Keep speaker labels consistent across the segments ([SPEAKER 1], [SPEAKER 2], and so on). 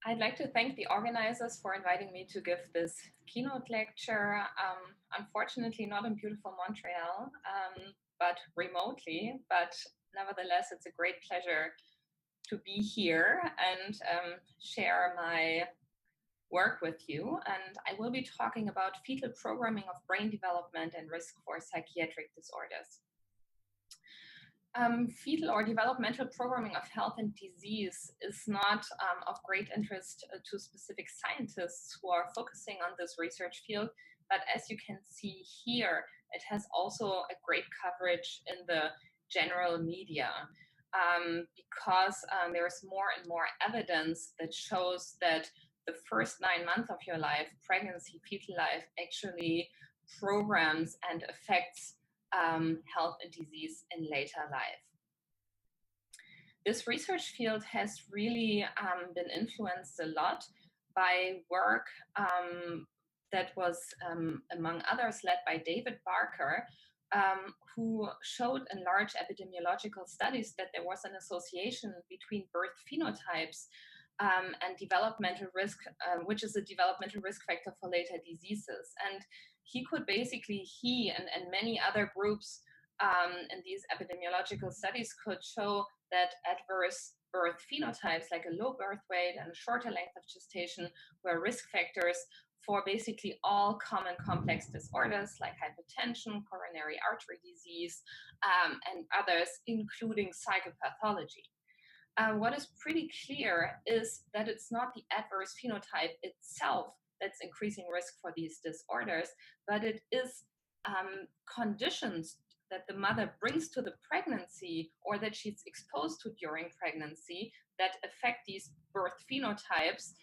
[SPEAKER 1] I'd like to thank the organizers for inviting me to give this keynote lecture. Unfortunately, not in beautiful Montreal, but remotely. But nevertheless, it's a great pleasure to be here and share my work with you. And I will be talking about fetal programming of brain development and risk for psychiatric disorders. Fetal or developmental programming of health and disease is not of great interest to specific scientists who are focusing on this research field, but as you can see here, it has also a great coverage in the general media because there's more and more evidence that shows that the first 9 months of your life, pregnancy, fetal life, actually programs and affects health and disease in later life. This research field has really been influenced a lot by work that was, among others, led by David Barker, who showed in large epidemiological studies that there was an association between birth phenotypes and developmental risk, which is a developmental risk factor for later diseases. And he and many other groups in these epidemiological studies could show that adverse birth phenotypes, like a low birth weight and a shorter length of gestation, were risk factors for basically all common complex disorders like hypertension, coronary artery disease, and others, including psychopathology. What is pretty clear is that it's not the adverse phenotype itself that's increasing risk for these disorders, but it is conditions that the mother brings to the pregnancy or that she's exposed to during pregnancy that affect these birth phenotypes,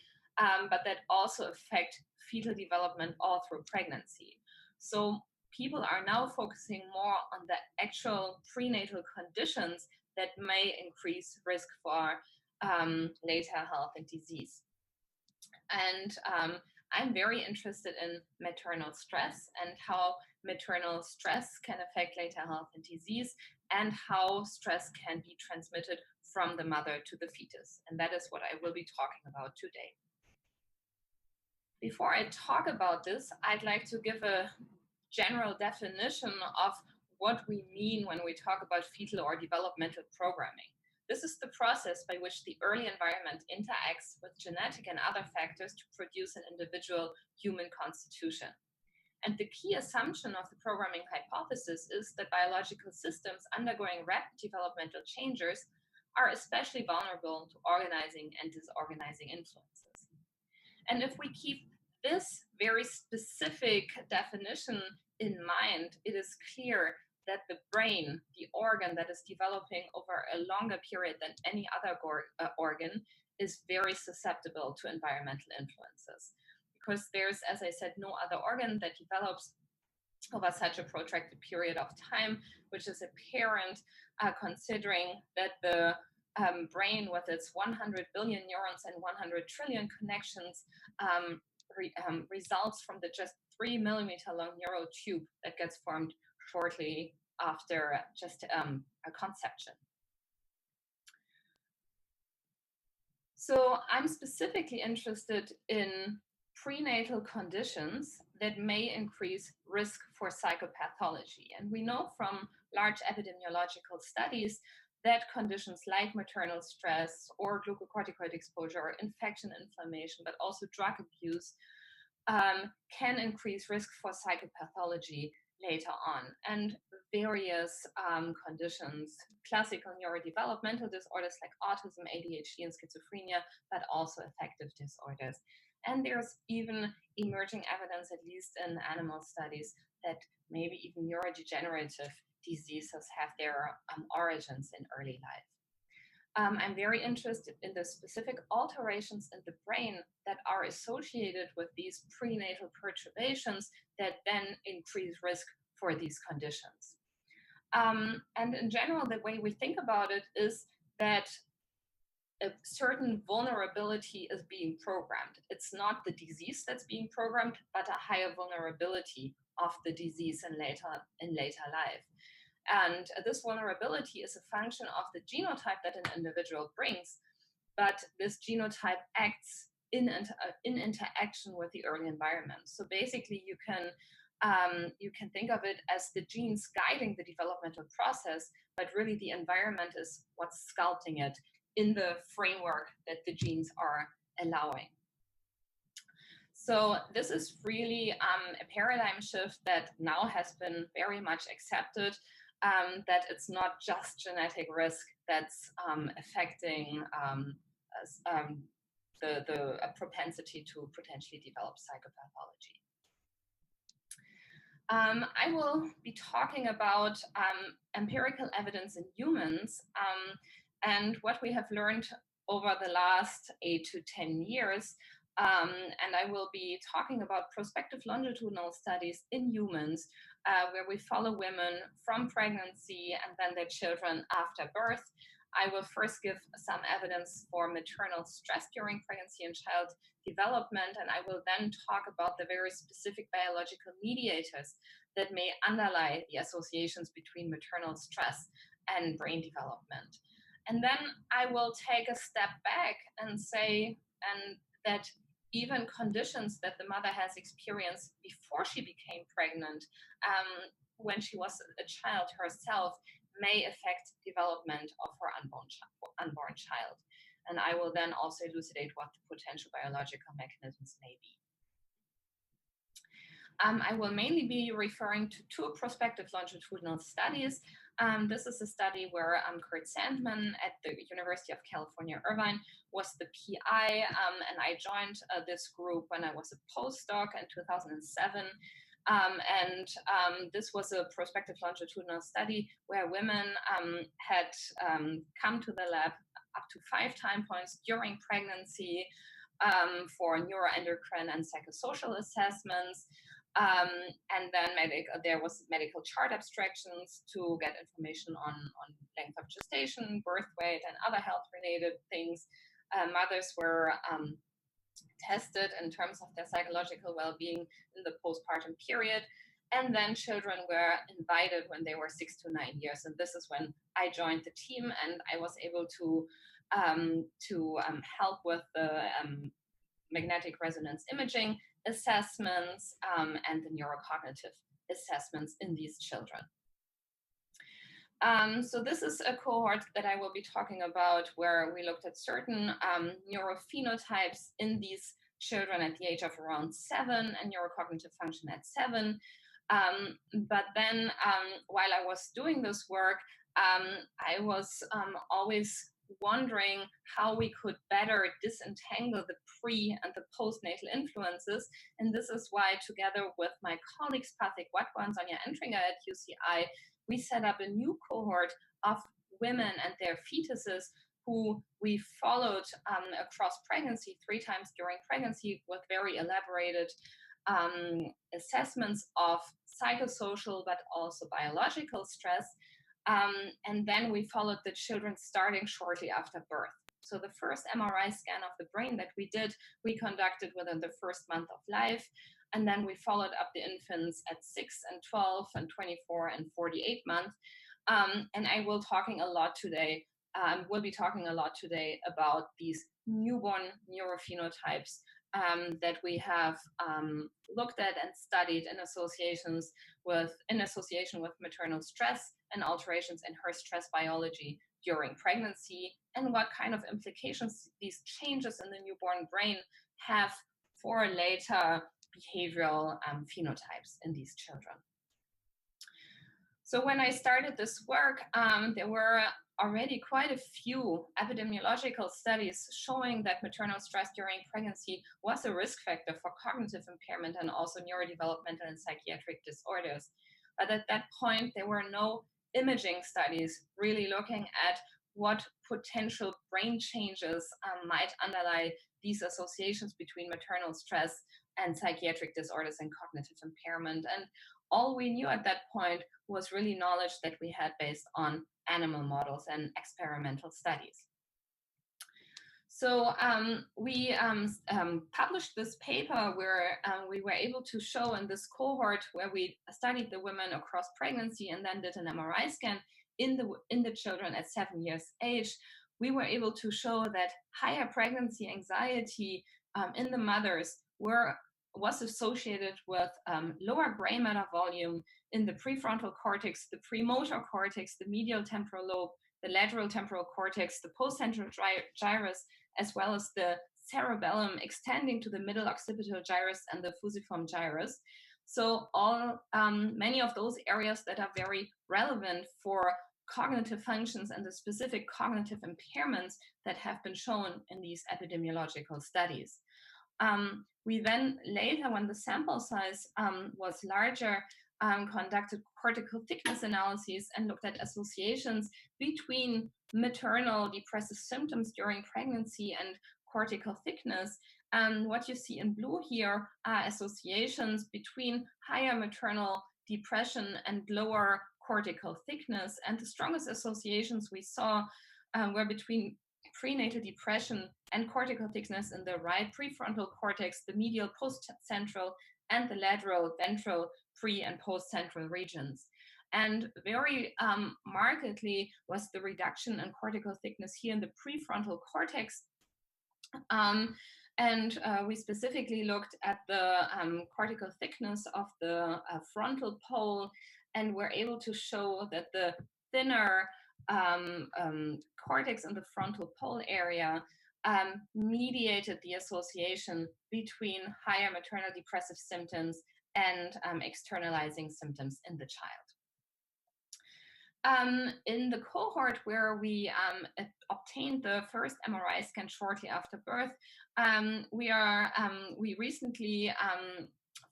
[SPEAKER 1] but that also affect fetal development all through pregnancy. So people are now focusing more on the actual prenatal conditions that may increase risk for later health and disease. And I'm very interested in maternal stress and how maternal stress can affect later health and disease, and how stress can be transmitted from the mother to the fetus. And that is what I will be talking about today. Before I talk about this, I'd like to give a general definition of what we mean when we talk about fetal or developmental programming. This is the process by which the early environment interacts with genetic and other factors to produce an individual human constitution. And the key assumption of the programming hypothesis is that biological systems undergoing rapid developmental changes are especially vulnerable to organizing and disorganizing influences. And if we keep this very specific definition in mind, it is clear that the brain, the organ that is developing over a longer period than any other organ, is very susceptible to environmental influences. Because there's, as I said, no other organ that develops over such a protracted period of time, which is apparent considering that the brain, with its 100 billion neurons and 100 trillion connections, results from the just 3 millimeter long neural tube that gets formed shortly after just a conception. So I'm specifically interested in prenatal conditions that may increase risk for psychopathology. And we know from large epidemiological studies that conditions like maternal stress or glucocorticoid exposure or infection, inflammation, but also drug abuse can increase risk for psychopathology later on. And various conditions, classical neurodevelopmental disorders like autism, ADHD, and schizophrenia, but also affective disorders. And there's even emerging evidence, at least in animal studies, that maybe even neurodegenerative diseases have their origins in early life. I'm very interested in the specific alterations in the brain that are associated with these prenatal perturbations that then increase risk for these conditions. And in general, the way we think about it is that a certain vulnerability is being programmed. It's not the disease that's being programmed, but a higher vulnerability of the disease in later life. And this vulnerability is a function of the genotype that an individual brings, but this genotype acts in interaction with the early environment. So basically, you can think of it as the genes guiding the developmental process, but really the environment is what's sculpting it in the framework that the genes are allowing. So this is really a paradigm shift that now has been very much accepted, that it's not just genetic risk that's affecting the propensity to potentially develop psychopathology. I will be talking about empirical evidence in humans and what we have learned over the last 8 to 10 years. And I will be talking about prospective longitudinal studies in humans where we follow women from pregnancy and then their children after birth. I will first give some evidence for maternal stress during pregnancy and child development, and I will then talk about the very specific biological mediators that may underlie the associations between maternal stress and brain development. And then I will take a step back and say that even conditions that the mother has experienced before she became pregnant, when she was a child herself, may affect development of her unborn child. And I will then also elucidate what the potential biological mechanisms may be. I will mainly be referring to 2 prospective longitudinal studies. This is a study where Kurt Sandman at the University of California, Irvine was the PI, and I joined this group when I was a postdoc in 2007. This was a prospective longitudinal study where women had come to the lab up to 5 time points during pregnancy for neuroendocrine and psychosocial assessments. And then there was medical chart abstractions to get information on length of gestation, birth weight, and other health-related things. Mothers were tested in terms of their psychological well-being in the postpartum period. And then children were invited when they were 6 to 9 years. And this is when I joined the team, and I was able to help with the magnetic resonance imaging assessments and the neurocognitive assessments in these children. So this is a cohort that I will be talking about where we looked at certain neurophenotypes in these children at the age of around 7 and neurocognitive function at 7. But then while I was doing this work, I was always wondering how we could better disentangle the pre and the postnatal influences. And this is why, together with my colleagues Patrick Watwa and Sonja Entringer at UCI, we set up a new cohort of women and their fetuses who we followed across pregnancy 3 times during pregnancy with very elaborated assessments of psychosocial but also biological stress. And then we followed the children starting shortly after birth. So the first MRI scan of the brain that we did, we conducted within the first month of life. And then we followed up the infants at 6 and 12 and 24 and 48 months. And I will be talking a lot today about these newborn neurophenotypes that we have looked at and studied in association with maternal stress and alterations in her stress biology during pregnancy, and what kind of implications these changes in the newborn brain have for later behavioral phenotypes in these children. So when I started this work, there were already quite a few epidemiological studies showing that maternal stress during pregnancy was a risk factor for cognitive impairment and also neurodevelopmental and psychiatric disorders. But at that point, there were no imaging studies really looking at what potential brain changes might underlie these associations between maternal stress and psychiatric disorders and cognitive impairment. And all we knew at that point was really knowledge that we had based on animal models and experimental studies. So we published this paper where we were able to show in this cohort where we studied the women across pregnancy and then did an MRI scan in the children at 7 years age. We were able to show that higher pregnancy anxiety in the mothers was associated with lower gray matter volume in the prefrontal cortex, the premotor cortex, the medial temporal lobe, the lateral temporal cortex, the postcentral gyrus, as well as the cerebellum extending to the middle occipital gyrus and the fusiform gyrus. So many of those areas that are very relevant for cognitive functions and the specific cognitive impairments that have been shown in these epidemiological studies. We then later, when the sample size was larger, conducted cortical thickness analyses and looked at associations between maternal depressive symptoms during pregnancy and cortical thickness. What you see in blue here are associations between higher maternal depression and lower cortical thickness. And the strongest associations we saw were between prenatal depression and cortical thickness in the right prefrontal cortex, the medial postcentral, and the lateral ventral pre- and postcentral regions. And very markedly was the reduction in cortical thickness here in the prefrontal cortex. We specifically looked at the cortical thickness of the frontal pole, and were able to show that the thinner cortex in the frontal pole area mediated the association between higher maternal depressive symptoms and externalizing symptoms in the child. In the cohort where we obtained the first MRI scan shortly after birth, we recently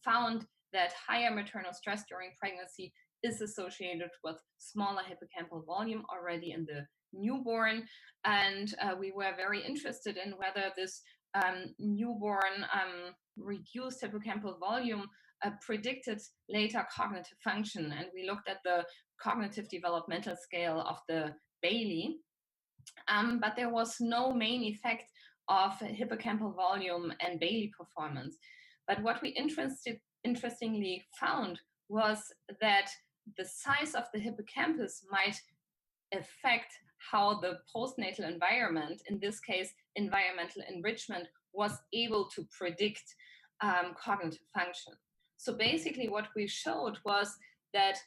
[SPEAKER 1] found that higher maternal stress during pregnancy is associated with smaller hippocampal volume already in the newborn. And we were very interested in whether this newborn reduced hippocampal volume predicted later cognitive function. And we looked at the cognitive developmental scale of the Bayley, but there was no main effect of hippocampal volume and Bayley performance. But what we interestingly found was that the size of the hippocampus might affect how the postnatal environment, in this case, environmental enrichment, was able to predict cognitive function. So basically what we showed was that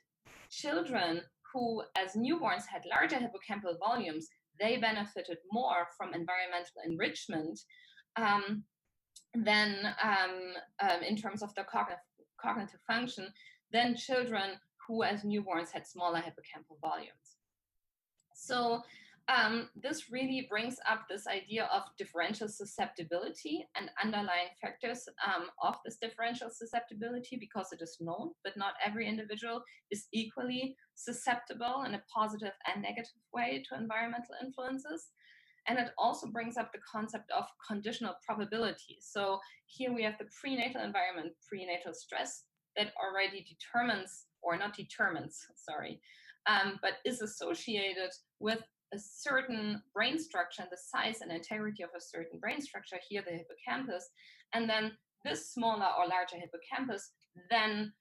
[SPEAKER 1] children who as newborns had larger hippocampal volumes, they benefited more from environmental enrichment than in terms of the cognitive function than children who as newborns had smaller hippocampal volumes. So this really brings up this idea of differential susceptibility and underlying factors of this differential susceptibility, because it is known that not every individual is equally susceptible in a positive and negative way to environmental influences. And it also brings up the concept of conditional probability. So here we have the prenatal environment, prenatal stress, that already determines, or not determines, sorry, but is associated with a certain brain structure and the size and integrity of a certain brain structure, here the hippocampus, and then this smaller or larger hippocampus then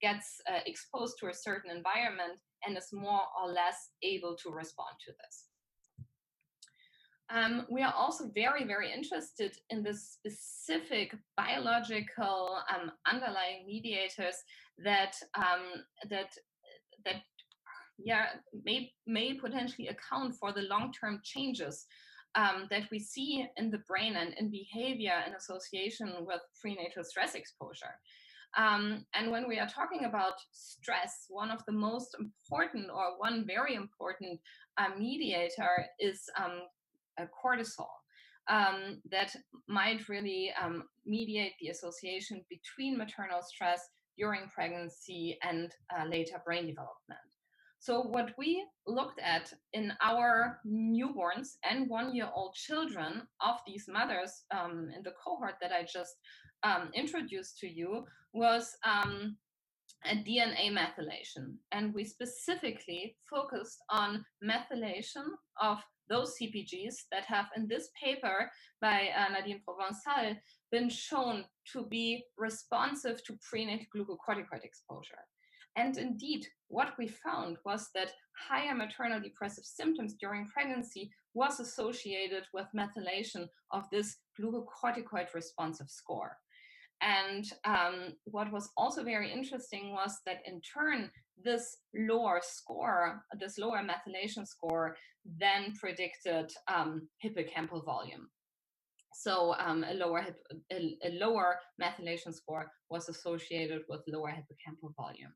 [SPEAKER 1] gets exposed to a certain environment and is more or less able to respond to this. We are also very, very interested in the specific biological underlying mediators that may potentially account for the long-term changes that we see in the brain and in behavior in association with prenatal stress exposure. And when we are talking about stress, one of the most important, or one very important mediator is cortisol that might really mediate the association between maternal stress during pregnancy and later brain development. So what we looked at in our newborns and 1-year-old children of these mothers in the cohort that I just introduced to you was a DNA methylation. And we specifically focused on methylation of those CPGs that have, in this paper by Nadine Provençal, been shown to be responsive to prenatal glucocorticoid exposure. And indeed, what we found was that higher maternal depressive symptoms during pregnancy was associated with methylation of this glucocorticoid responsive score. And what was also very interesting was that in turn, this lower score, this lower methylation score, then predicted hippocampal volume. So a lower methylation score was associated with lower hippocampal volume.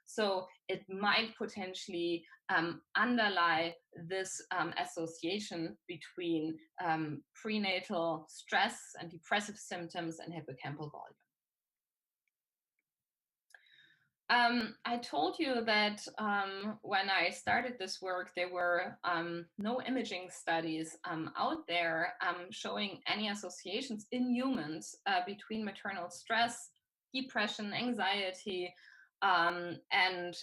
[SPEAKER 1] So it might potentially underlie this association between prenatal stress and depressive symptoms and hippocampal volume. I told you that when I started this work, there were no imaging studies out there showing any associations in humans between maternal stress, depression, anxiety, and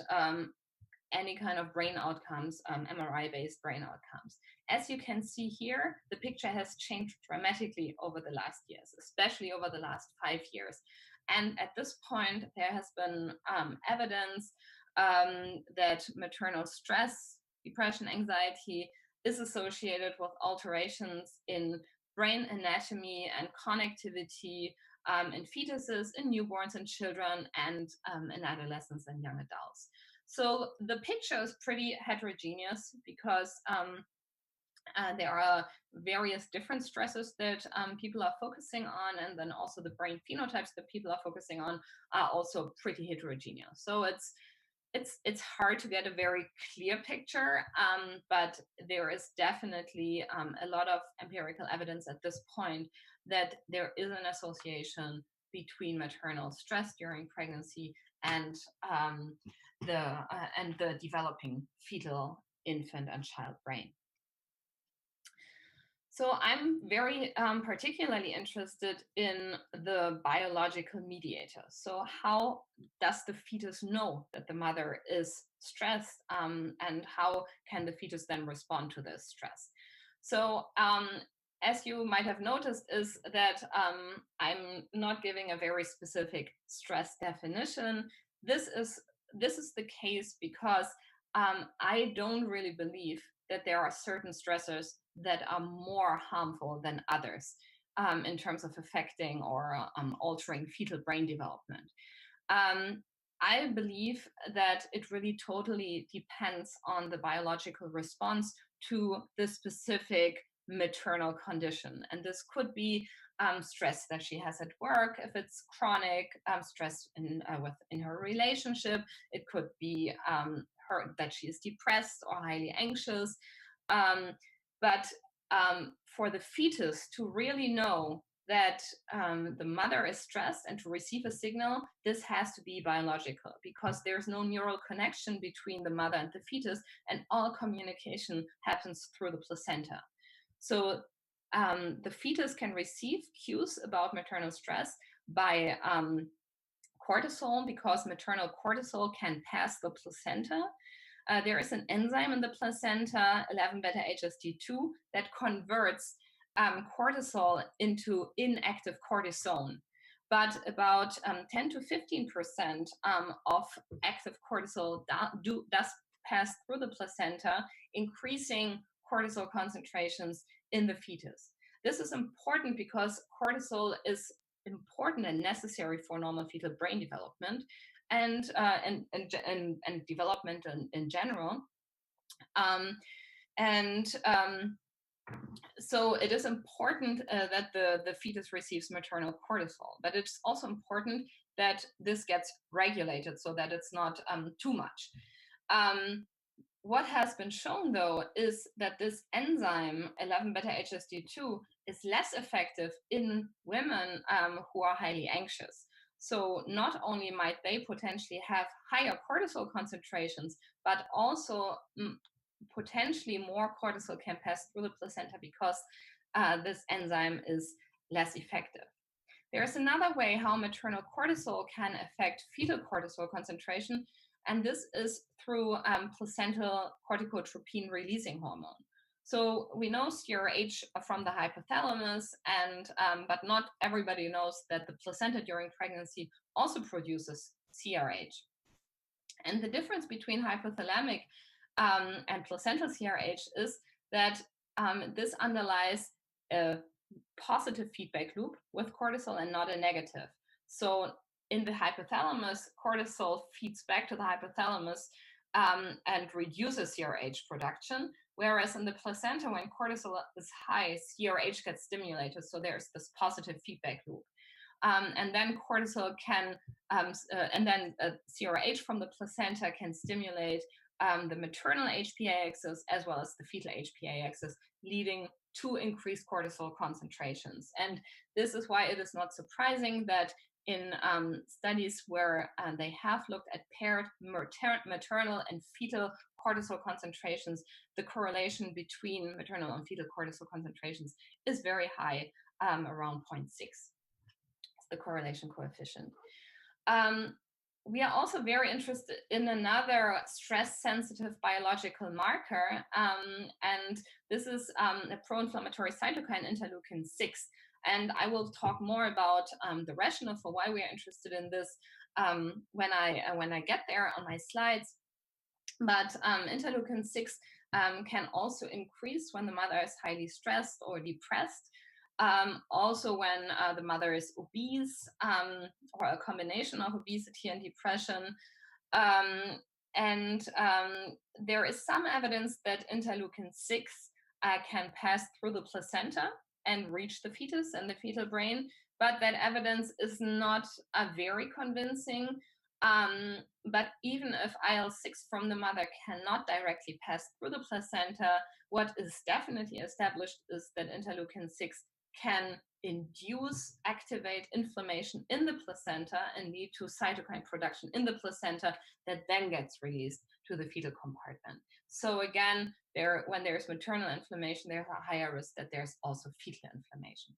[SPEAKER 1] any kind of brain outcomes, MRI-based brain outcomes. As you can see here, the picture has changed dramatically over the last years, especially over the last 5 years. And at this point, there has been evidence that maternal stress, depression, anxiety is associated with alterations in brain anatomy and connectivity in fetuses, in newborns and children, and in adolescents and young adults. So the picture is pretty heterogeneous because there are various different stresses that people are focusing on, and then also the brain phenotypes that people are focusing on are also pretty heterogeneous. So it's hard to get a very clear picture, but there is definitely a lot of empirical evidence at this point that there is an association between maternal stress during pregnancy and the developing fetal, infant, and child brain. So I'm very particularly interested in the biological mediators. So how does the fetus know that the mother is stressed, and how can the fetus then respond to this stress? So as you might have noticed is that I'm not giving a very specific stress definition. This is the case because I don't really believe that there are certain stressors that are more harmful than others in terms of affecting or altering fetal brain development. I believe that it really totally depends on the biological response to the specific maternal condition. And this could be stress that she has at work, if it's chronic, stress in her relationship. It could be that she is depressed or highly anxious. But for the fetus to really know that the mother is stressed and to receive a signal, this has to be biological because there's no neural connection between the mother and the fetus, and all communication happens through the placenta. So the fetus can receive cues about maternal stress by cortisol, because maternal cortisol can pass the placenta. There is an enzyme in the placenta, 11-beta-HSD2, that converts cortisol into inactive cortisone. But about 10 to 15% of active cortisol does pass through the placenta, increasing cortisol concentrations in the fetus. This is important because cortisol is important and necessary for normal fetal brain development and development in general. So it is important that the fetus receives maternal cortisol, but it's also important that this gets regulated so that it's not too much. What has been shown, though, is that this enzyme, 11-beta-HSD2, is less effective in women who are highly anxious. So not only might they potentially have higher cortisol concentrations, but also potentially more cortisol can pass through the placenta because this enzyme is less effective. There's another way how maternal cortisol can affect fetal cortisol concentration, and this is through placental corticotropin releasing hormone. So we know CRH from the hypothalamus, and but not everybody knows that the placenta during pregnancy also produces CRH. And the difference between hypothalamic and placental CRH is that this underlies a positive feedback loop with cortisol and not a negative. So in the hypothalamus, cortisol feeds back to the hypothalamus and reduces CRH production, whereas in the placenta, when cortisol is high, CRH gets stimulated. So there's this positive feedback loop. And then cortisol can, and then CRH from the placenta can stimulate the maternal HPA axis as well as the fetal HPA axis, leading to increased cortisol concentrations. And this is why it is not surprising that in studies where they have looked at paired maternal and fetal cortisol concentrations, the correlation between maternal and fetal cortisol concentrations is very high, around 0.6. The correlation coefficient. We are also very interested in another stress-sensitive biological marker, and this is a pro-inflammatory cytokine, interleukin-6. And I will talk more about the rationale for why we are interested in this when I get there on my slides. But interleukin-6 can also increase when the mother is highly stressed or depressed. Also when the mother is obese, or a combination of obesity and depression. There is some evidence that interleukin-6 can pass through the placenta and reach the fetus and the fetal brain, but that evidence is not very convincing. But even if IL-6 from the mother cannot directly pass through the placenta, what is definitely established is that interleukin-6 can activate inflammation in the placenta and lead to cytokine production in the placenta that then gets released to the fetal compartment. So again, when there's maternal inflammation, there's a higher risk that there's also fetal inflammation.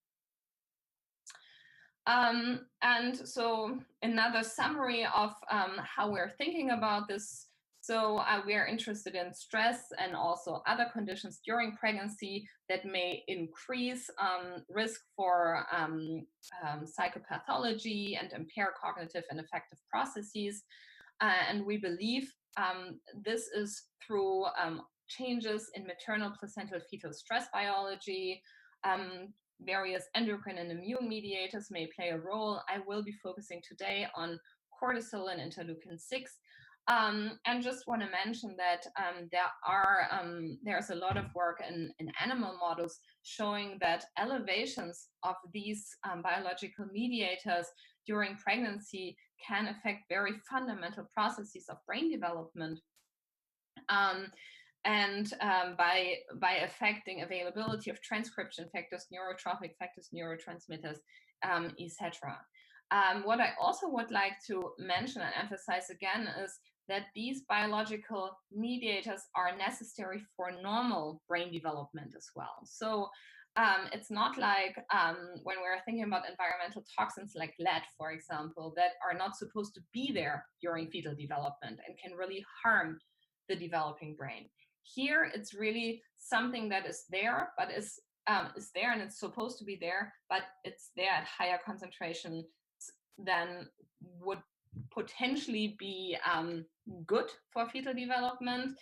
[SPEAKER 1] And so another summary of how we're thinking about this. So we are interested in stress and also other conditions during pregnancy that may increase risk for psychopathology and impair cognitive and affective processes. And we believe this is through changes in maternal placental fetal stress biology. Various endocrine and immune mediators may play a role. I will be focusing today on cortisol and interleukin-6. And just want to mention that there's a lot of work in animal models showing that elevations of these biological mediators during pregnancy can affect very fundamental processes of brain development. By affecting availability of transcription factors, neurotrophic factors, neurotransmitters, etc. What I also would like to mention and emphasize again is that these biological mediators are necessary for normal brain development as well. So it's not like when we're thinking about environmental toxins like lead, for example, that are not supposed to be there during fetal development and can really harm the developing brain. Here, it's really something that is there, but is there and it's supposed to be there, but it's there at higher concentration than would potentially be good for fetal development.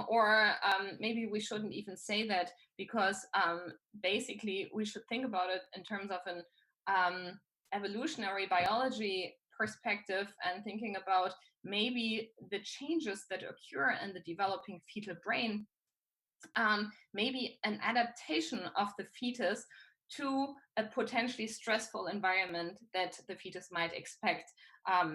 [SPEAKER 1] Or maybe we shouldn't even say that, because basically we should think about it in terms of an evolutionary biology perspective and thinking about maybe the changes that occur in the developing fetal brain, maybe an adaptation of the fetus to a potentially stressful environment that the fetus might expect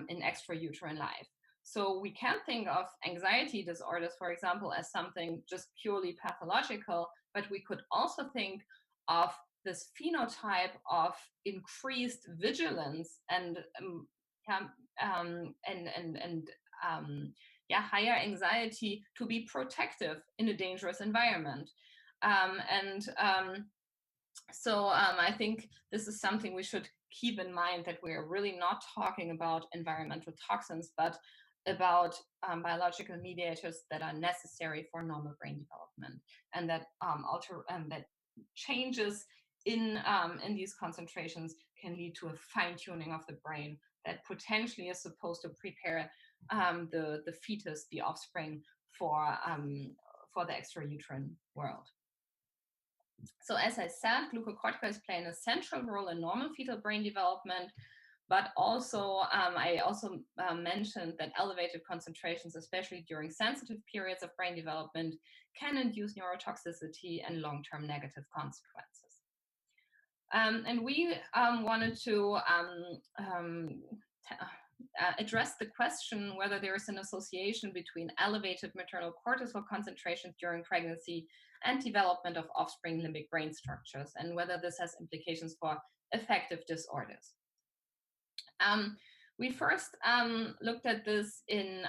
[SPEAKER 1] in extrauterine life. So we can think of anxiety disorders, for example, as something just purely pathological, but we could also think of this phenotype of increased vigilance and higher anxiety to be protective in a dangerous environment. So I think this is something we should keep in mind, that we're really not talking about environmental toxins, but about biological mediators that are necessary for normal brain development, and that that changes in these concentrations can lead to a fine-tuning of the brain that potentially is supposed to prepare the fetus, the offspring, for the extrauterine world. So as I said, glucocorticoids play an essential role in normal fetal brain development, but also I also mentioned that elevated concentrations, especially during sensitive periods of brain development, can induce neurotoxicity and long-term negative consequences. And we wanted to address the question whether there is an association between elevated maternal cortisol concentrations during pregnancy and development of offspring limbic brain structures, and whether this has implications for affective disorders. We first looked at this in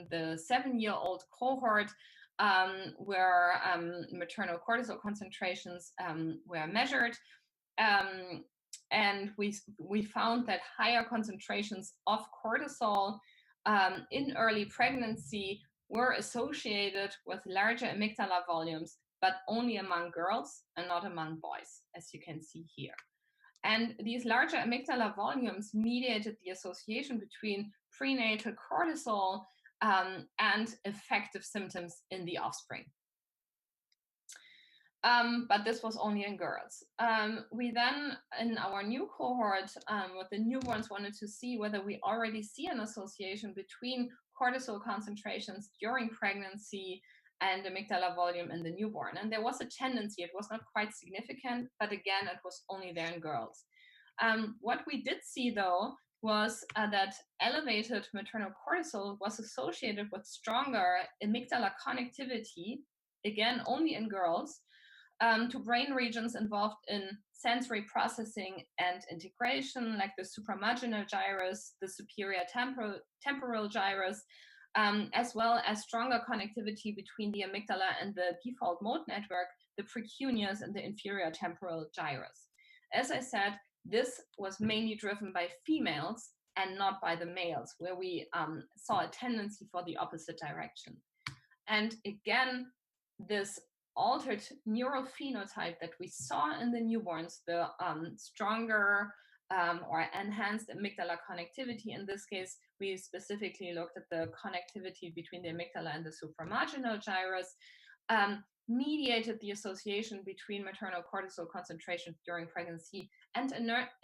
[SPEAKER 1] the 7-year-old cohort where maternal cortisol concentrations were measured. And we found that higher concentrations of cortisol in early pregnancy were associated with larger amygdala volumes, but only among girls and not among boys, as you can see here. And these larger amygdala volumes mediated the association between prenatal cortisol and affective symptoms in the offspring. But this was only in girls. We then, in our new cohort with the newborns, wanted to see whether we already see an association between cortisol concentrations during pregnancy and amygdala volume in the newborn. And there was a tendency, it was not quite significant, but again, it was only there in girls. What we did see, though, was that elevated maternal cortisol was associated with stronger amygdala connectivity, again, only in girls, to brain regions involved in sensory processing and integration, like the supramarginal gyrus, the superior temporal gyrus, as well as stronger connectivity between the amygdala and the default mode network, the precuneus and the inferior temporal gyrus. As I said, this was mainly driven by females and not by the males, where we saw a tendency for the opposite direction. And again, this altered neurophenotype that we saw in the newborns, the stronger or enhanced amygdala connectivity. In this case, we specifically looked at the connectivity between the amygdala and the supramarginal gyrus, mediated the association between maternal cortisol concentrations during pregnancy and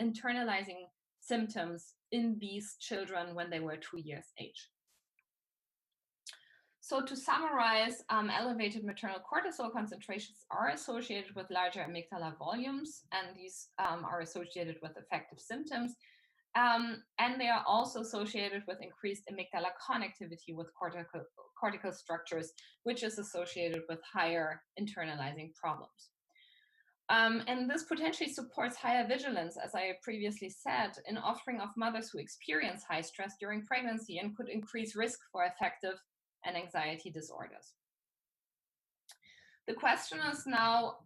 [SPEAKER 1] internalizing symptoms in these children when they were 2 years age. So to summarize, elevated maternal cortisol concentrations are associated with larger amygdala volumes, and these are associated with affective symptoms. And they are also associated with increased amygdala connectivity with cortical structures, which is associated with higher internalizing problems. And this potentially supports higher vigilance, as I previously said, in offspring of mothers who experience high stress during pregnancy and could increase risk for affective and anxiety disorders. The question is now,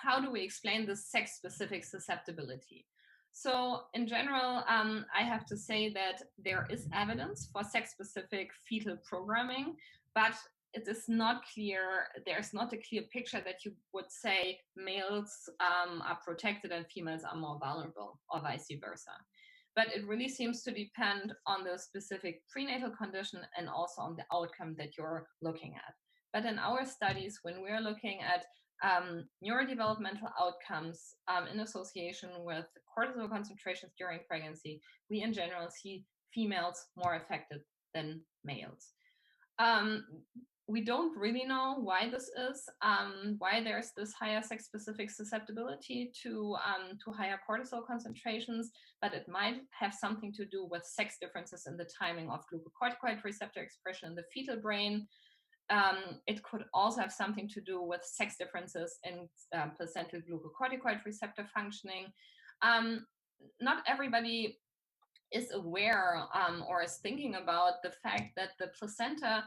[SPEAKER 1] how do we explain this sex-specific susceptibility? So in general, I have to say that there is evidence for sex-specific fetal programming, but it is not clear, there's not a clear picture that you would say males are protected and females are more vulnerable, or vice versa. But it really seems to depend on the specific prenatal condition and also on the outcome that you're looking at. But in our studies, when we're looking at neurodevelopmental outcomes in association with cortisol concentrations during pregnancy, we in general see females more affected than males. We don't really know why this is, why there's this higher sex-specific susceptibility to higher cortisol concentrations, but it might have something to do with sex differences in the timing of glucocorticoid receptor expression in the fetal brain. It could also have something to do with sex differences in placental glucocorticoid receptor functioning. Not everybody is aware or is thinking about the fact that the placenta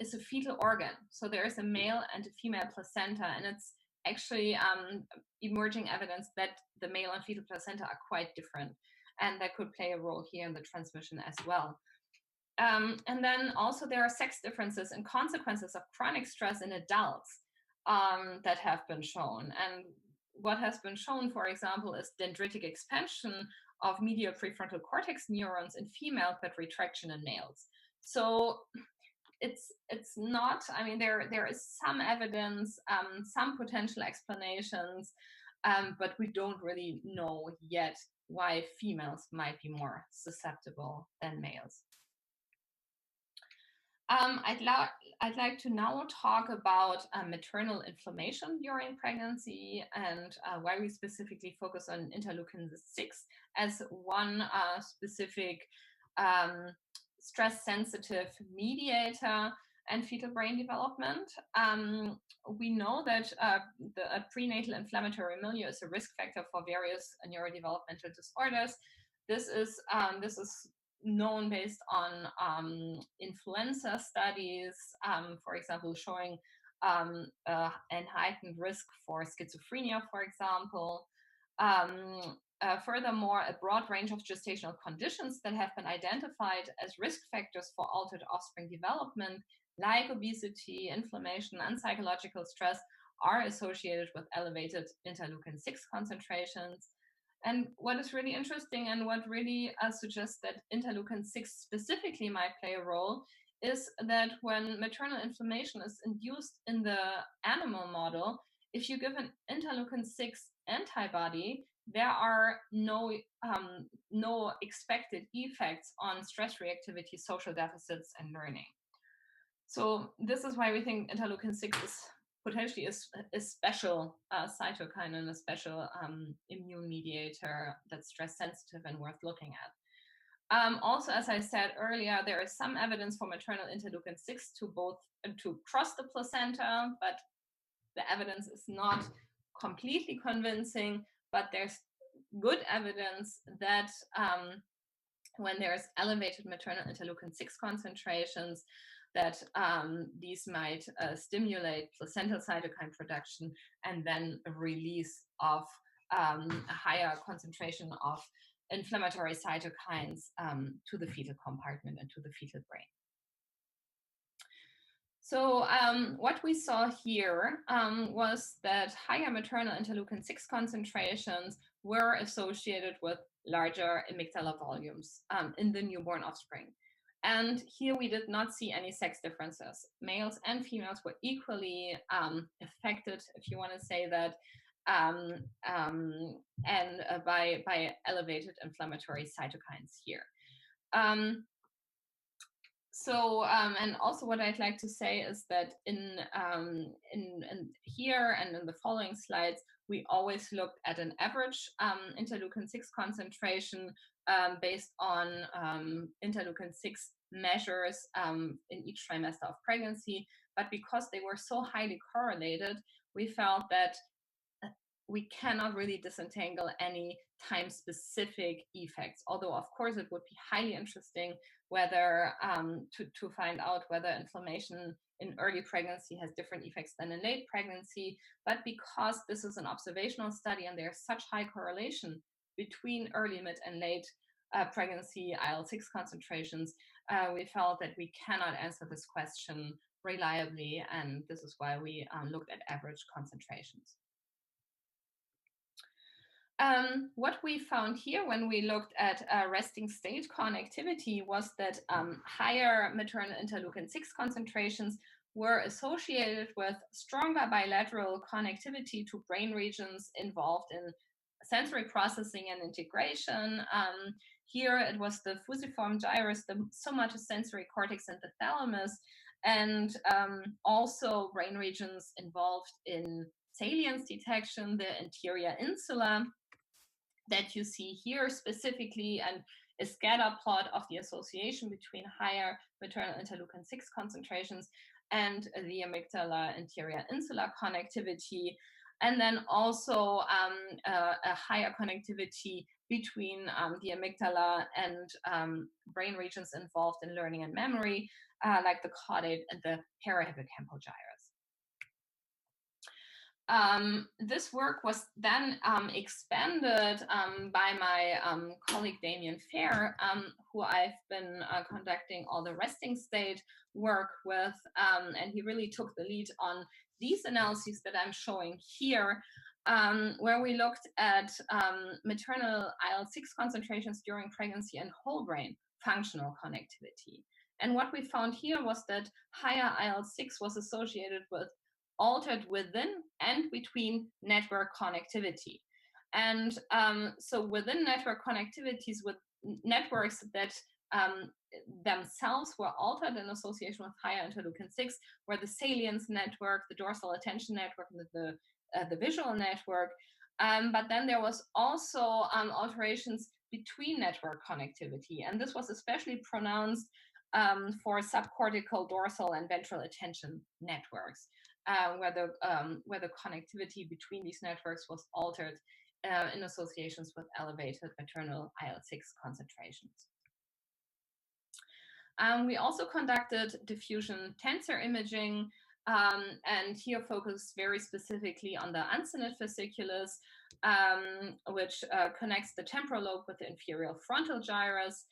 [SPEAKER 1] is a fetal organ. So there is a male and a female placenta, and it's actually emerging evidence that the male and fetal placenta are quite different, and that could play a role here in the transmission as well. And then also there are sex differences and consequences of chronic stress in adults that have been shown. And what has been shown, for example, is dendritic expansion of medial prefrontal cortex neurons in females, but retraction in males. So it's not. I mean, there is some evidence, some potential explanations, but we don't really know yet why females might be more susceptible than males. I'd like to now talk about maternal inflammation during pregnancy, and why we specifically focus on interleukin-6 as one specific stress-sensitive mediator and fetal brain development. We know that the prenatal inflammatory milieu is a risk factor for various neurodevelopmental disorders. This is known based on influenza studies, for example, showing an heightened risk for schizophrenia, for example. Furthermore, a broad range of gestational conditions that have been identified as risk factors for altered offspring development, like obesity, inflammation, and psychological stress, are associated with elevated interleukin-6 concentrations. And what is really interesting and what really suggests that interleukin-6 specifically might play a role is that when maternal inflammation is induced in the animal model, if you give an interleukin-6 antibody, there are no expected effects on stress reactivity, social deficits, and learning. So this is why we think interleukin-6 is potentially a special cytokine and a special immune mediator that's stress sensitive and worth looking at. Also, as I said earlier, there is some evidence for maternal interleukin-6 to cross the placenta, but the evidence is not completely convincing. But there's good evidence that when there's elevated maternal interleukin-6 concentrations, that these might stimulate placental cytokine production and then a release of a higher concentration of inflammatory cytokines to the fetal compartment and to the fetal brain. So what we saw here was that higher maternal interleukin-6 concentrations were associated with larger amygdala volumes in the newborn offspring. And here we did not see any sex differences. Males and females were equally affected, if you want to say that, by elevated inflammatory cytokines here. And also what I'd like to say is that in here and in the following slides, we always looked at an average interleukin-6 concentration based on interleukin-6 measures in each trimester of pregnancy. But because they were so highly correlated, we felt that we cannot really disentangle any time-specific effects. Although, of course, it would be highly interesting whether to find out whether inflammation in early pregnancy has different effects than in late pregnancy. But because this is an observational study and there's such high correlation between early, mid, and late pregnancy IL-6 concentrations, we felt that we cannot answer this question reliably, and this is why we looked at average concentrations. What we found here when we looked at resting state connectivity was that higher maternal interleukin-6 concentrations were associated with stronger bilateral connectivity to brain regions involved in sensory processing and integration. Here it was the fusiform gyrus, the somatosensory cortex, and the thalamus, and also brain regions involved in salience detection, the anterior insula, that you see here specifically, and a scatter plot of the association between higher maternal interleukin-6 concentrations and the amygdala anterior insula connectivity, and then also a higher connectivity between the amygdala and brain regions involved in learning and memory, like the caudate and the parahippocampal gyrus. This work was then expanded by my colleague Damien Fair, who I've been conducting all the resting state work with, and he really took the lead on these analyses that I'm showing here, where we looked at maternal IL-6 concentrations during pregnancy and whole brain functional connectivity. And what we found here was that higher IL-6 was associated with altered within and between network connectivity. And so within network connectivities, with networks that themselves were altered in association with higher interleukin-6, were the salience network, the dorsal attention network, and the visual network. But then there was also alterations between network connectivity, and this was especially pronounced for subcortical, dorsal, and ventral attention networks, where the connectivity between these networks was altered in associations with elevated maternal IL-6 concentrations. We also conducted diffusion tensor imaging, and here focused very specifically on the uncinate fasciculus, which connects the temporal lobe with the inferior frontal gyrus,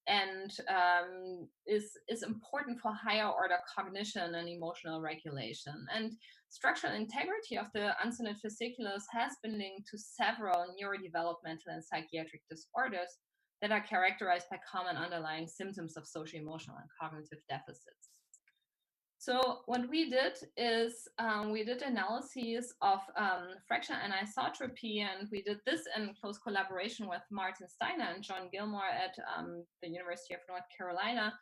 [SPEAKER 1] and is important for higher order cognition and emotional regulation. And structural integrity of the uncinate fasciculus has been linked to several neurodevelopmental and psychiatric disorders that are characterized by common underlying symptoms of socio-emotional and cognitive deficits. So what we did is we did analyses of fractional anisotropy, and we did this in close collaboration with Martin Steiner and John Gilmore at the University of North Carolina.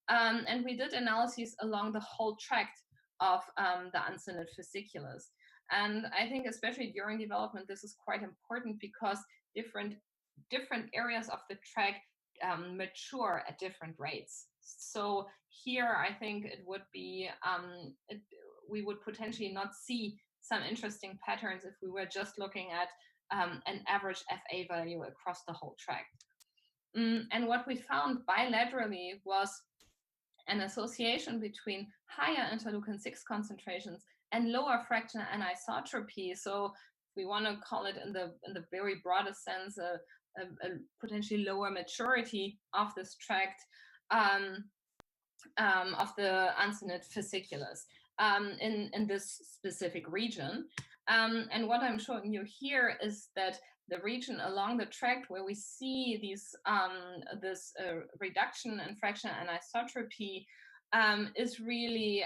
[SPEAKER 1] And we did analyses along the whole tract of the uncinate fasciculus. And I think especially during development, this is quite important because different areas of the tract mature at different rates. So here, I think it would be, we would potentially not see some interesting patterns if we were just looking at an average FA value across the whole tract. And what we found bilaterally was an association between higher interleukin-6 concentrations and lower fractional anisotropy. So we want to call it in the very broadest sense a potentially lower maturity of this tract of the uncinate fasciculus in this specific region. And what I'm showing you here is that the region along the tract where we see these this reduction in fractional anisotropy is really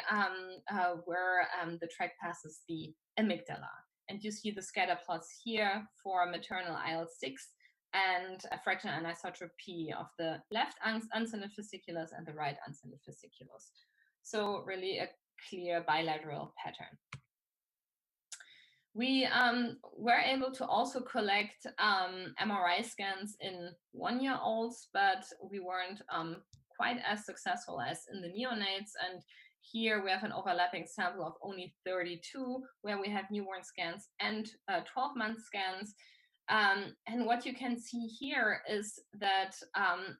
[SPEAKER 1] where the tract passes the amygdala. And you see the scatter plots here for maternal IL-6 and a fractional anisotropy of the left uncinate fasciculus and the right uncinate fasciculus. So really a clear bilateral pattern. We were able to also collect MRI scans in 1-year-olds, but we weren't quite as successful as in the neonates. And here we have an overlapping sample of only 32, where we have newborn scans and 12-month scans. And what you can see here is that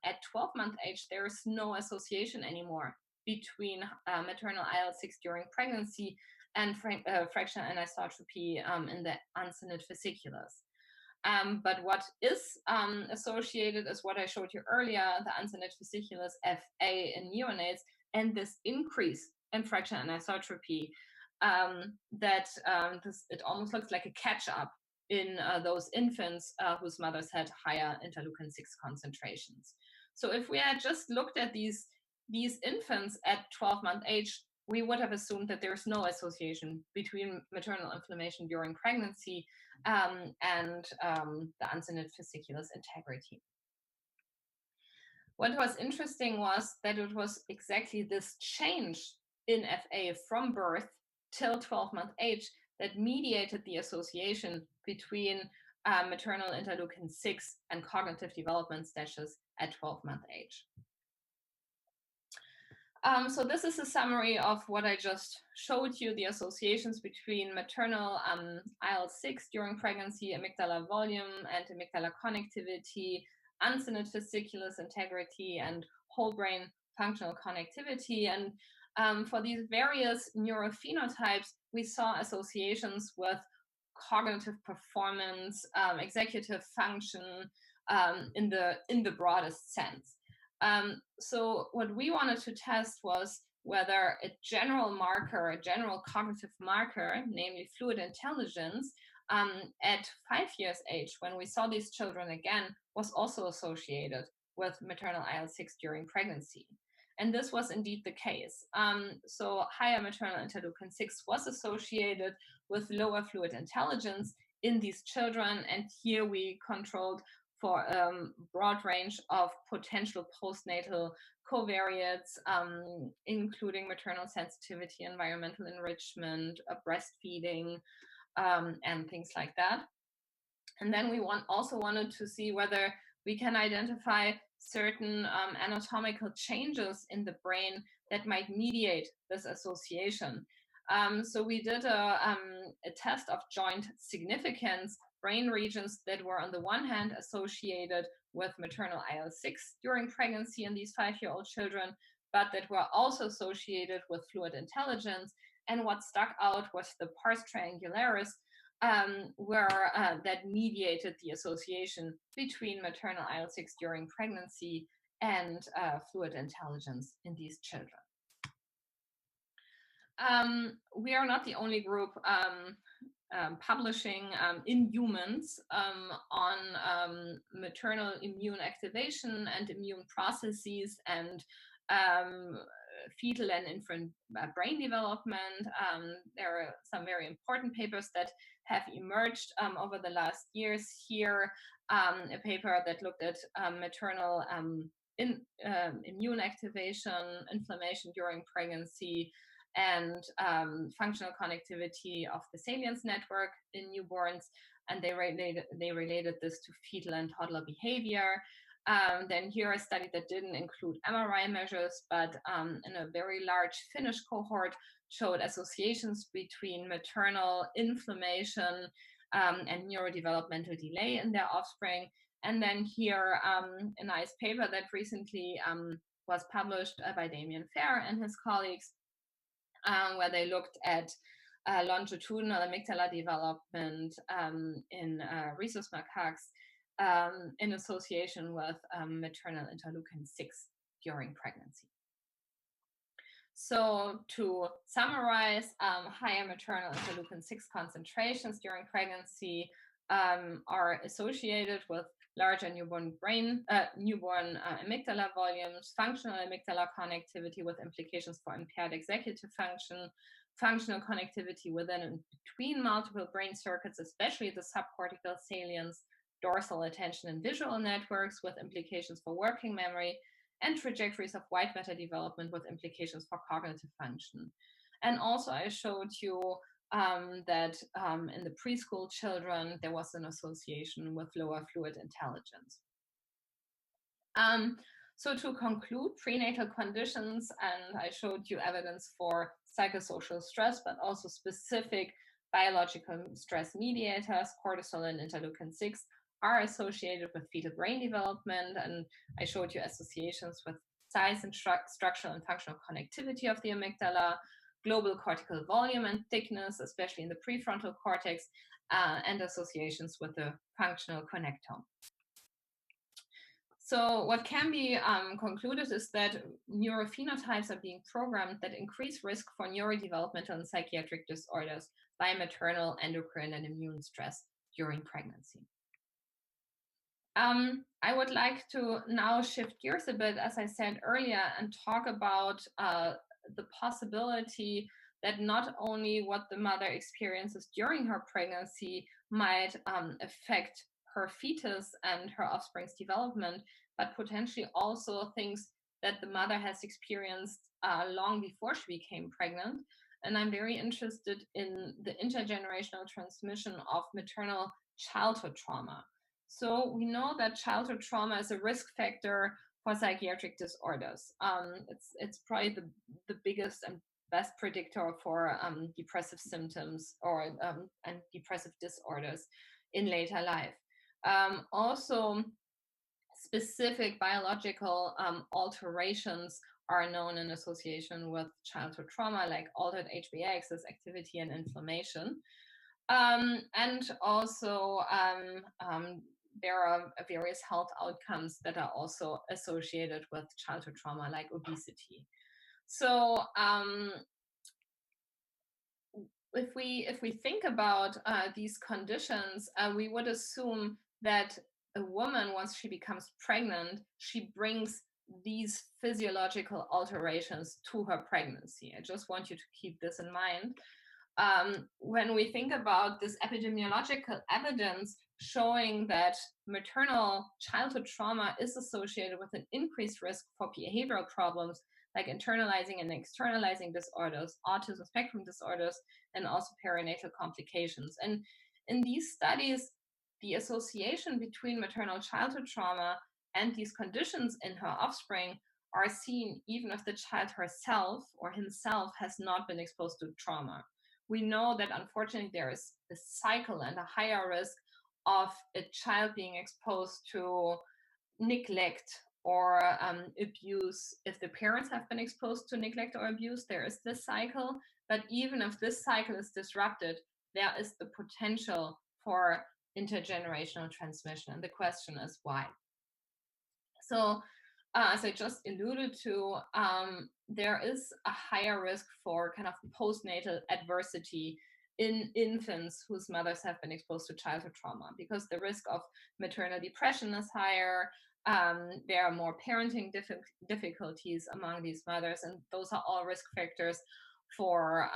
[SPEAKER 1] at 12-month age, there is no association anymore between maternal IL-6 during pregnancy and fractional anisotropy in the uncinate fasciculus. But what is associated is what I showed you earlier, the uncinate fasciculus FA in neonates, and this increase in fractional anisotropy that it almost looks like a catch-up in those infants whose mothers had higher interleukin-6 concentrations. So if we had just looked at these infants at 12-month age, we would have assumed that there's no association between maternal inflammation during pregnancy and the uncinate fasciculus integrity. What was interesting was that it was exactly this change in FA from birth till 12-month age that mediated the association between maternal interleukin-6 and cognitive development stages at 12-month age. So this is a summary of what I just showed you, the associations between maternal IL-6 during pregnancy, amygdala volume and amygdala connectivity, uncinate fasciculus integrity, and whole brain functional connectivity. And for these various neurophenotypes, we saw associations with cognitive performance, executive function in the broadest sense. So what we wanted to test was whether a general marker, a general cognitive marker, namely fluid intelligence, at 5 years age, when we saw these children again, was also associated with maternal IL-6 during pregnancy. And this was indeed the case. So higher maternal interleukin-6 was associated with lower fluid intelligence in these children. And here we controlled for a broad range of potential postnatal covariates, including maternal sensitivity, environmental enrichment, breastfeeding, and things like that. And then we also wanted to see whether we can identify certain anatomical changes in the brain that might mediate this association. So we did a test of joint significance, brain regions that were on the one hand associated with maternal IL-6 during pregnancy in these 5-year-old children, but that were also associated with fluid intelligence. And what stuck out was the pars triangularis, where that mediated the association between maternal IL-6 during pregnancy and fluid intelligence in these children. We are not the only group publishing in humans on maternal immune activation and immune processes and fetal and infant brain development. There are some very important papers that have emerged over the last years. Here, a paper that looked at maternal immune activation, inflammation during pregnancy, and functional connectivity of the salience network in newborns, and they related this to fetal and toddler behavior. Then here a study that didn't include MRI measures, but in a very large Finnish cohort showed associations between maternal inflammation and neurodevelopmental delay in their offspring. And then here a nice paper that recently was published by Damien Fair and his colleagues, where they looked at longitudinal amygdala development in rhesus macaques in association with maternal interleukin-6 during pregnancy. So to summarize, higher maternal interleukin-6 concentrations during pregnancy are associated with larger newborn amygdala volumes, functional amygdala connectivity with implications for impaired executive function, functional connectivity within and between multiple brain circuits, especially the subcortical salience, dorsal attention and visual networks with implications for working memory, and trajectories of white matter development with implications for cognitive function. And also I showed you that in the preschool children, there was an association with lower fluid intelligence. So to conclude, prenatal conditions, and I showed you evidence for psychosocial stress, but also specific biological stress mediators, cortisol and interleukin-6, are associated with fetal brain development, and I showed you associations with size and structural and functional connectivity of the amygdala, global cortical volume and thickness, especially in the prefrontal cortex, and associations with the functional connectome. So what can be concluded is that neurophenotypes are being programmed that increase risk for neurodevelopmental and psychiatric disorders by maternal endocrine and immune stress during pregnancy. I would like to now shift gears a bit, as I said earlier, and talk about the possibility that not only what the mother experiences during her pregnancy might affect her fetus and her offspring's development, but potentially also things that the mother has experienced long before she became pregnant. And I'm very interested in the intergenerational transmission of maternal childhood trauma. So we know that childhood trauma is a risk factor for psychiatric disorders. It's probably the biggest and best predictor for depressive symptoms or and depressive disorders in later life. Also, specific biological alterations are known in association with childhood trauma, like altered HBA axis activity and inflammation. And also, there are various health outcomes that are also associated with childhood trauma, like obesity. So if we think about these conditions, we would assume that a woman, once she becomes pregnant, she brings these physiological alterations to her pregnancy. I just want you to keep this in mind. When we think about this epidemiological evidence showing that maternal childhood trauma is associated with an increased risk for behavioral problems like internalizing and externalizing disorders, autism spectrum disorders, and also perinatal complications. And in these studies, the association between maternal childhood trauma and these conditions in her offspring are seen even if the child herself or himself has not been exposed to trauma. We know that unfortunately there is a cycle and a higher risk of a child being exposed to neglect or abuse. If the parents have been exposed to neglect or abuse, there is this cycle. But even if this cycle is disrupted, there is the potential for intergenerational transmission. And the question is why? So, as I just alluded to, there is a higher risk for kind of postnatal adversity in infants whose mothers have been exposed to childhood trauma, because the risk of maternal depression is higher. There are more parenting difficulties among these mothers, and those are all risk factors for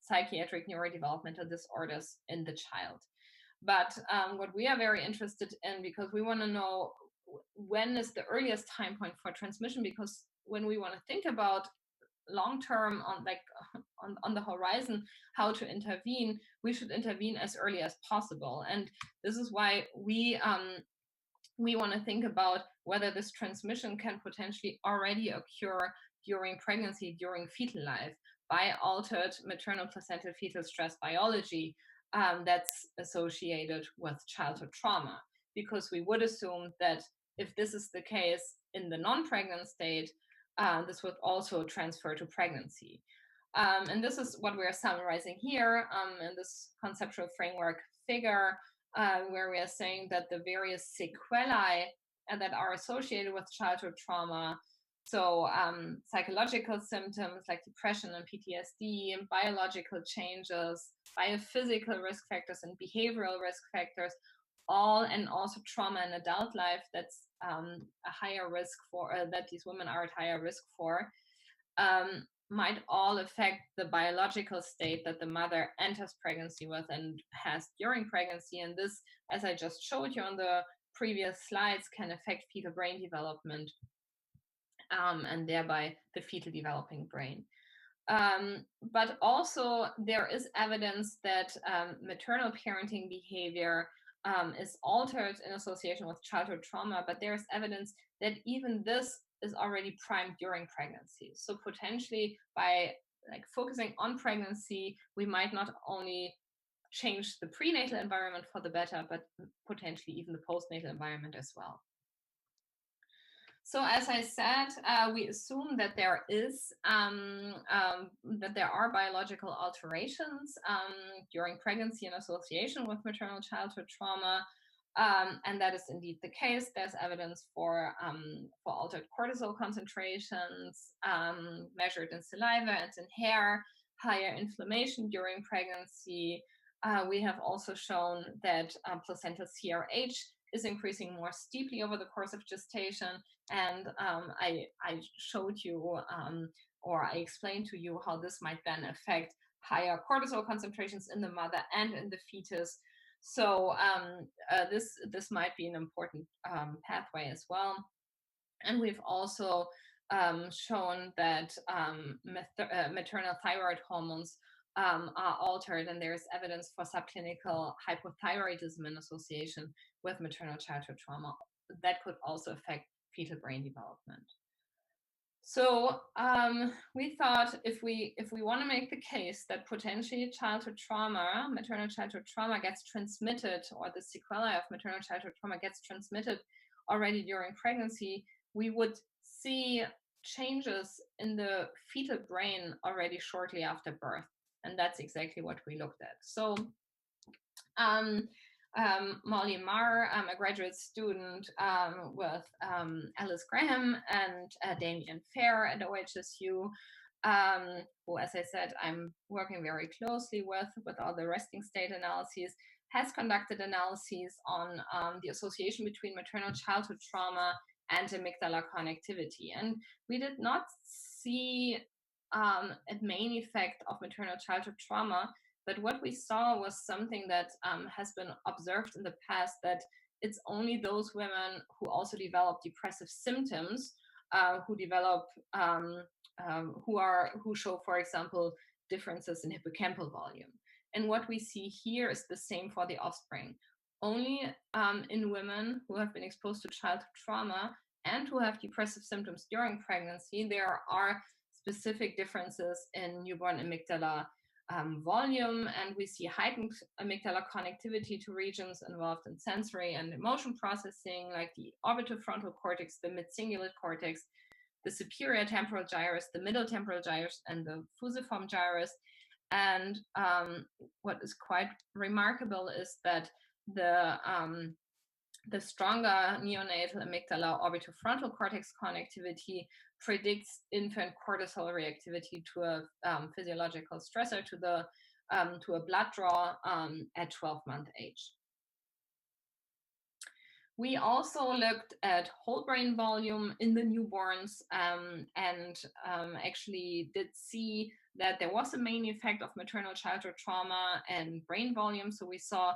[SPEAKER 1] psychiatric neurodevelopmental disorders in the child. But what we are very interested in, because we want to know when is the earliest time point for transmission, because when we want to think about long term on the horizon how to intervene, we should intervene as early as possible. And this is why we want to think about whether this transmission can potentially already occur during pregnancy, during fetal life, by altered maternal placental fetal stress biology that's associated with childhood trauma. Because we would assume that if this is the case in the non-pregnant state, this would also transfer to pregnancy. And this is what we're summarizing here in this conceptual framework figure, where we are saying that the various sequelae that are associated with childhood trauma, so psychological symptoms like depression and PTSD, and biological changes, biophysical risk factors and behavioral risk factors, and also trauma in adult life, that's a higher risk for, that these women are at higher risk for, might all affect the biological state that the mother enters pregnancy with and has during pregnancy. And this, as I just showed you on the previous slides, can affect fetal brain development and thereby the fetal developing brain. But also there is evidence that maternal parenting behavior is altered in association with childhood trauma, but there's evidence that even this is already primed during pregnancy. So potentially by focusing on pregnancy, we might not only change the prenatal environment for the better, but potentially even the postnatal environment as well. So as I said, we assume that there are biological alterations during pregnancy in association with maternal childhood trauma, and that is indeed the case. There's evidence for altered cortisol concentrations measured in saliva and in hair, higher inflammation during pregnancy. We have also shown that placental CRH is increasing more steeply over the course of gestation. And I showed you or I explained to you how this might then affect higher cortisol concentrations in the mother and in the fetus. So this might be an important pathway as well. And we've also shown that maternal thyroid hormones are altered, and there's evidence for subclinical hypothyroidism in association with maternal childhood trauma that could also affect fetal brain development. So we thought if we want to make the case that potentially childhood trauma, maternal childhood trauma gets transmitted, or the sequelae of maternal childhood trauma gets transmitted already during pregnancy, we would see changes in the fetal brain already shortly after birth. And that's exactly what we looked at. So Molly Marr, a graduate student with Alice Graham and Damien Fair at OHSU, who, as I said, I'm working very closely with all the resting state analyses, has conducted analyses on the association between maternal childhood trauma and amygdala connectivity. And we did not see a main effect of maternal childhood trauma, but what we saw was something that has been observed in the past, that it's only those women who also develop depressive symptoms who develop who show, for example, differences in hippocampal volume. And what we see here is the same for the offspring. Only in women who have been exposed to childhood trauma and who have depressive symptoms during pregnancy, there are specific differences in newborn amygdala volume, and we see heightened amygdala connectivity to regions involved in sensory and emotion processing, like the orbitofrontal cortex, the mid-cingulate cortex, the superior temporal gyrus, the middle temporal gyrus, and the fusiform gyrus. And what is quite remarkable is that the stronger neonatal amygdala orbitofrontal cortex connectivity predicts infant cortisol reactivity to a physiological stressor, to a blood draw at 12-month age. We also looked at whole brain volume in the newborns and actually did see that there was a main effect of maternal childhood trauma and brain volume. So we saw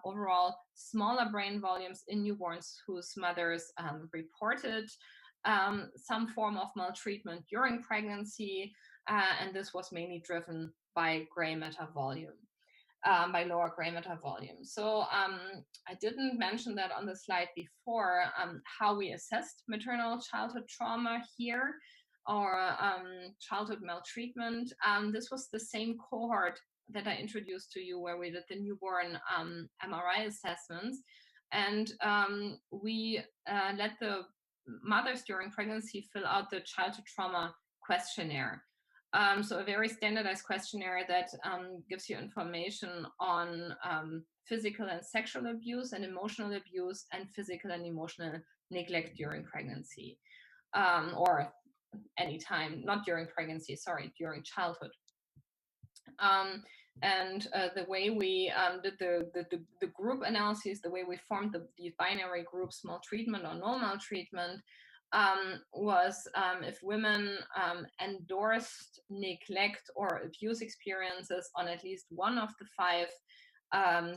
[SPEAKER 1] overall smaller brain volumes in newborns whose mothers reported some form of maltreatment during pregnancy, and this was mainly driven by gray matter volume. By lower gray matter volume. So I didn't mention that on the slide before, how we assessed maternal childhood trauma here, or childhood maltreatment. This was the same cohort that I introduced to you, where we did the newborn MRI assessments. And we let the mothers during pregnancy fill out the childhood trauma questionnaire. So a very standardized questionnaire that gives you information on physical and sexual abuse and emotional abuse and physical and emotional neglect during pregnancy, or anytime, not during pregnancy, sorry, during childhood. And the way we did the group analysis, the way we formed the binary groups, maltreatment or no maltreatment, was if women endorsed neglect or abuse experiences on at least one of the 5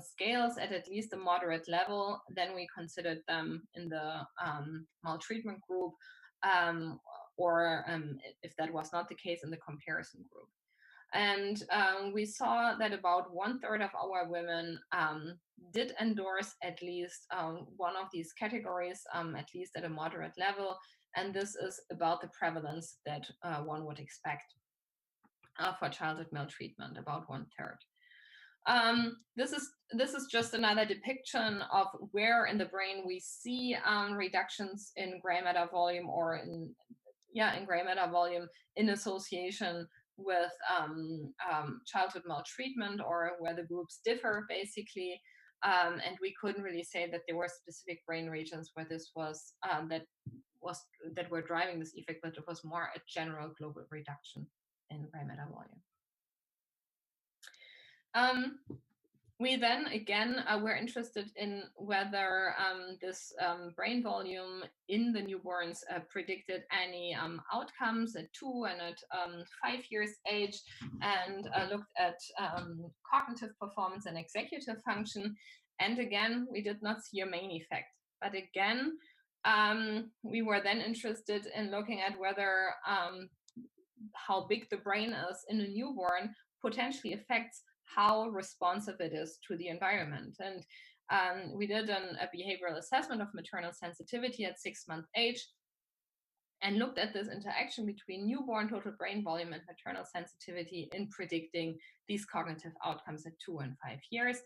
[SPEAKER 1] scales at least a moderate level, then we considered them in the maltreatment group, or if that was not the case, in the comparison group. And we saw that about 1/3 of our women did endorse at least one of these categories, at least at a moderate level. And this is about the prevalence that one would expect for childhood maltreatment, about 1/3. This is just another depiction of where in the brain we see reductions in gray matter volume, or in gray matter volume in association with childhood maltreatment, or where the groups differ, basically. And we couldn't really say that there were specific brain regions where this was that were driving this effect, but it was more a general global reduction in gray matter volume. We then again were interested in whether this brain volume in the newborns predicted any outcomes at 2 and at 5 years age, and looked at cognitive performance and executive function. And again, we did not see a main effect. But again, we were then interested in looking at whether how big the brain is in a newborn potentially affects how responsive it is to the environment. And we did a behavioral assessment of maternal sensitivity at 6-month age, and looked at this interaction between newborn total brain volume and maternal sensitivity in predicting these cognitive outcomes at 2 and 5 years.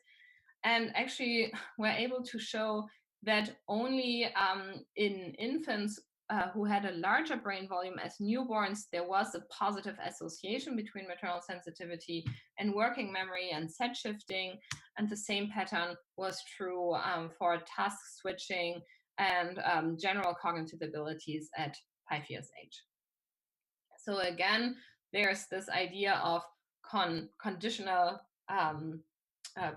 [SPEAKER 1] And actually, we're able to show that only in infants who had a larger brain volume as newborns, there was a positive association between maternal sensitivity and working memory and set shifting. And the same pattern was true for task switching and general cognitive abilities at 5 years age. So again, there's this idea of conditional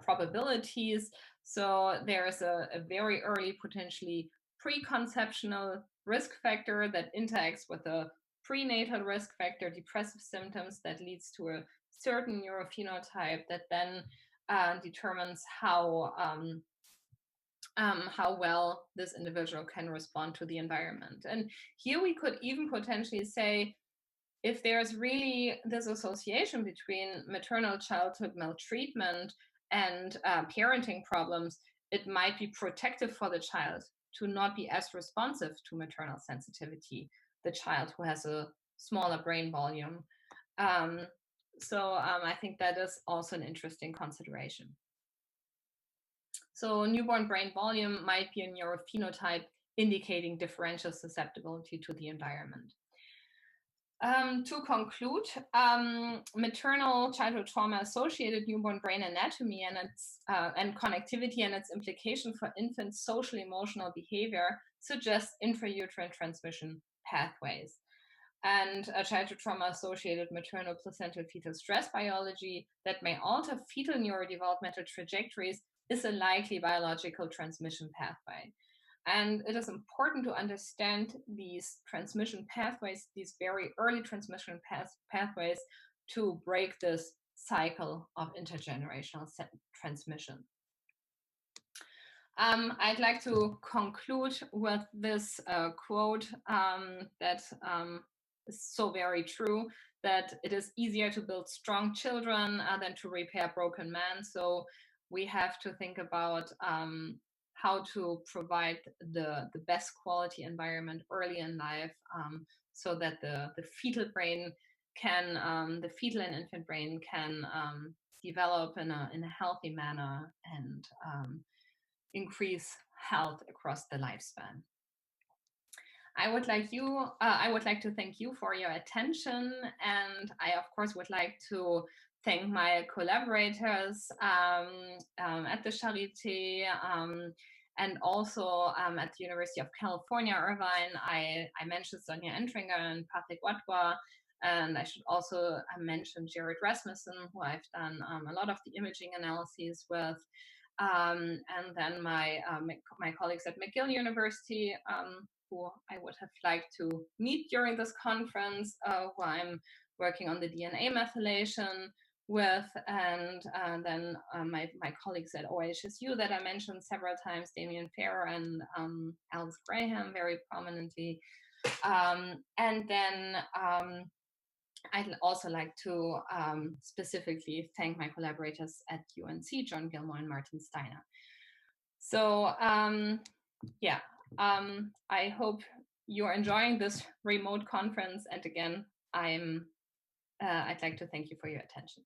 [SPEAKER 1] probabilities. So there is a very early, potentially preconceptional risk factor that interacts with a prenatal risk factor, depressive symptoms, that leads to a certain neurophenotype that then determines how well this individual can respond to the environment. And here we could even potentially say, if there's really this association between maternal childhood maltreatment and parenting problems, it might be protective for the child to not be as responsive to maternal sensitivity, the child who has a smaller brain volume. So I think that is also an interesting consideration. So newborn brain volume might be a neurophenotype indicating differential susceptibility to the environment. To conclude, maternal childhood trauma-associated newborn brain anatomy and its and connectivity and its implication for infants' social emotional behavior suggests intrauterine transmission pathways. And a childhood trauma-associated maternal placental fetal stress biology that may alter fetal neurodevelopmental trajectories is a likely biological transmission pathway. And it is important to understand these transmission pathways, these very early transmission pathways, to break this cycle of intergenerational transmission. I'd like to conclude with this quote that is so very true, that it is easier to build strong children than to repair broken men. So we have to think about how to provide the best quality environment early in life, so that the fetal brain can, the fetal and infant brain can develop in a healthy manner and increase health across the lifespan. I would like to thank you for your attention, and I of course would like to thank my collaborators at the Charité and also at the University of California, Irvine. I mentioned Sonja Entringer and Patrick Watwa, and I should also mention Jared Rasmussen, who I've done a lot of the imaging analyses with. And then my colleagues at McGill University, who I would have liked to meet during this conference, who I'm working on the DNA methylation with, and then my colleagues at OHSU that I mentioned several times, Damien Ferrer and Alice Graham, very prominently. And then I'd also like to specifically thank my collaborators at UNC, John Gilmore and Martin Steiner. So I hope you're enjoying this remote conference. And again, I'd like to thank you for your attention.